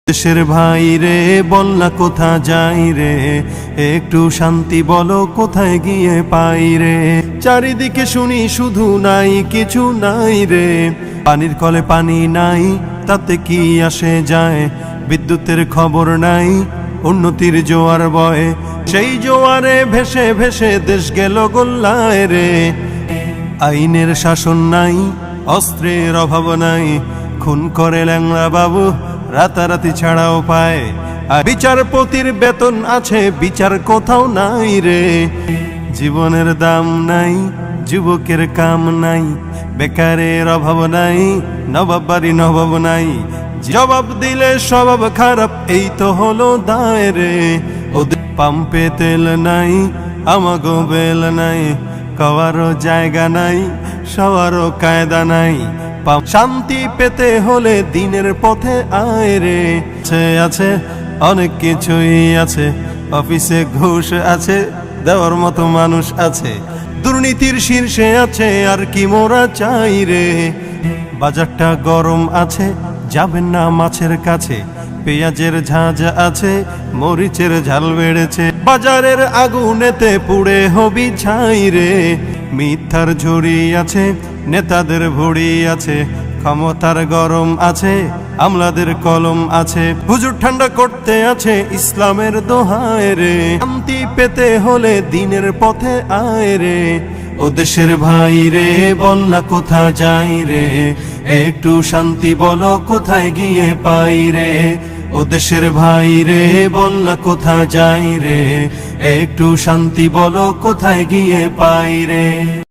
দেশের ভাই রে বল না কোথা যাই রে, একটু শান্তি বলো কোথায় গিয়ে পাই রে। চারিদিকে শুনি শুধু নাই কিছু নাই রে, পানির কলে পানি নাই তাতে কি আসে যায়, বিদ্যুতের খবর নাই উন্নতির জোয়ার বয়, সেই জোয়ারে ভেসে ভেসে দেশ গেল গোল্লায় রে। আইনের শাসন নাই, অস্ত্রের অভাব নাই, খুন করে ল্যাংড়া বাবু রাতারাতি ছাড়াও পায়। আর বিচারপতির বেতন আছে, বিচার কোথাও নাই রে। জীবনের দাম নাই, যুবকের কাম নাই, বেকারের অভাব নাই, নবাব বাড়ি নবাব নাই, জবাব দিলে স্বভাব খারাপ এই তো হলো দায় রে। ওদের পাম্পে তেল নাই, আমাগো বেল নাই, কারো জায়গা নাই, সবারও কায়দা নাই, শান্তি পেতে হলে দিনের পথে আয় রে। আছে অনেক কিছুই আছে, অফিসে ঘুষ আছে, দেওয়ার মতো মানুষ আছে, দুর্নীতির শীর্ষে আছে আর কি মোরা চাই রে। বাজারটা গরম আছে, যাবেন না মাছের কাছে, পেঁয়াজের ঝাঁঝ আছে, মরিচের ঝাল বেড়েছে, বাজারের আগুনেতে পুড়ে হবি ছাই রে। মিথ্যার ঝুড়ি আছে, নেতাদের ভুড়ি আছে, ক্ষমতার গরম আছে, আমলাদের কলম আছে, হুজুর ঠান্ডা করতে আছে ইসলামের দোহায় রে। শান্তি পেতে হলে দিনের পথে আয় রে। ও দেশের ভাই রে বল না কোথা যাই রে, একটু শান্তি বলো কোথায় গিয়ে পাই রে। ও দেশের ভাই রে বল না কোথা যাই রে, একটু শান্তি বলো কোথায় গিয়ে পাই রে।